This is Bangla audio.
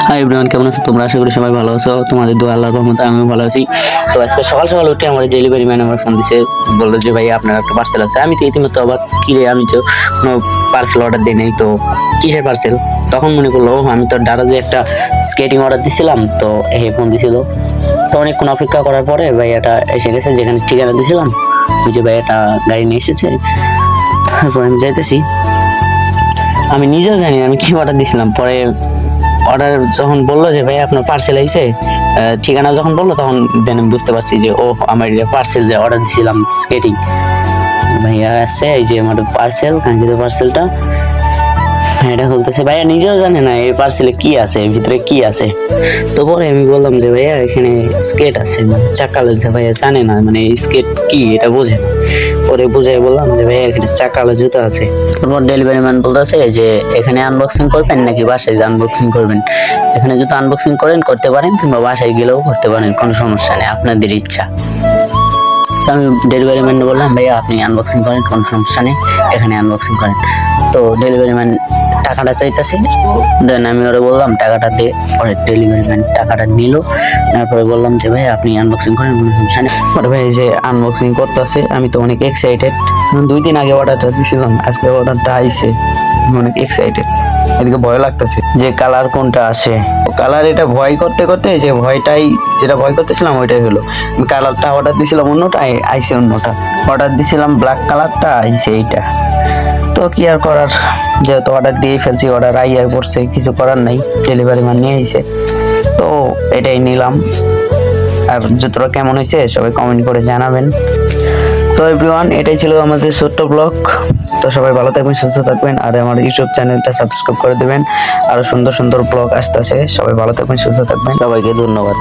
হাই এভরিওয়ান, কেমন আছো তোমরা? আশা করি সবাই ভালো আছো। তোমাদের দোয়া আল্লাহর রহমতে আমিও ভালো আছি। তো আজকে সকাল সকাল উঠে আমার ডেলিভারি ম্যান আমার ফোন দিছে, বললো যে ভাই আপনার একটা পার্সেল আছে। আমি তো ইতিমধ্যে অবাক, কি রে, আমি তো কোনো পার্সেল অর্ডার দিই নাই, তো কিসের পার্সেল? তখন মনে করলো আমি তো ডারাজে একটা স্কেটিং অর্ডার দিছিলাম, তো এই ফোন দিছিল। তো অনেকক্ষণ অপেক্ষা করার পরে ভাইয়াটা এসে গেছে, যেখানে ঠিকানা দিছিলাম ওই যে ভাইয়াটা গাড়ি নিয়ে এসেছে। তারপর আমি যাইতেছি, আমি নিজেও জানি না আমি কি অর্ডার দিছিলাম। পরে অর্ডার যখন বললো যে ভাই আপনার পার্সেল আইছে, ঠিকানা যখন বললো তখন দেন আমি বুঝতে পারছি যে ও আমার পার্সেল যে অর্ডার দিছিলাম স্কেটিং, ভাইয়া আসছে, এই যে আমার পার্সেল, কাঙ্ক্ষিত পার্সেলটা। এটা খুলতেছে, ভাইয়া নিজেও জানে না এই পার্সেলে কি আছে, এর ভিতরে কি আছে। তো পরে আমি বললাম যে ভাইয়া এখানে স্কেট আছে, মানে চাকা লজ্জা। ভাইয়া জানে না মানে স্কেট কি, এটা বোঝে না। পরে বুঝাই বললাম যে ভাইয়া এখানে চাকা জুতা আছে। তারপর ডেলিভারি ম্যান বলতেছে যে এখানে আনবক্সিং করবেন নাকি বাসায় আনবক্সিং করবেন? এখানে যদি আনবক্সিং করেন করতে পারেন, কিংবা বাসায় গেলেও করতে পারেন, কোনো সমস্যা নেই, আপনাদের ইচ্ছা। আমি ডেলিভারি ম্যান বললাম ভাইয়া আপনি আনবক্সিং করেন, কোনো সমস্যা নেই, এখানে আনবক্সিং করেন। তো ডেলিভারি ম্যান টাকাটা চাইতেছে, দেন আমি ওরা বললাম টাকাটা দে। পরে ডেলিভারি ম্যান টাকাটা নিল, তারপরে বললাম যে ভাই আপনি আনবক্সিং করেন, কোনো সমস্যা নেই। পরে ভাই যে আনবক্সিং করতেছে, আমি তো অনেক এক্সাইটেড। 2 দিন আগে অর্ডারটা দিয়েছিলাম, আজকে অর্ডারটা আইছে, অনেক এক্সাইটেড। এদিকে ভয় লাগতেছে যে কালার কোনটা আসে। কালার এটা ভয় করতে করতে যে ভয়টাই, যেটা ভয় করতেছিলাম ওইটাই হলো। আমি কালারটা অর্ডার দিয়েছিলাম অন্যটা, আইছে অন্যটা। অর্ডার দিয়েছিলাম ব্ল্যাক কালারটা, আইছে এইটা। তো কি আর করার, যেহেতু অর্ডার দিয়ে ফেলছি, অর্ডার আইয়া পড়ছে, কিছু করার নাই, ডেলিভারি ম্যান নিয়ে আইছে, তো এটাই নিলাম। আর যতটা কেমন হয়েছে সবাই কমেন্ট করে জানাবেন। তো এভরিওয়ান, এটাই ছিল আমাদের ছোট্ট ব্লগ। তো সবাই ভালো থাকবেন, সুস্থ থাকবেন, আর আমার ইউটিউব চ্যানেলটা সাবস্ক্রাইব করে দেবেন। আরো সুন্দর সুন্দর ব্লগ আসতেছে। সবাই ভালো থাকবেন, সুস্থ থাকবেন, সবাইকে ধন্যবাদ।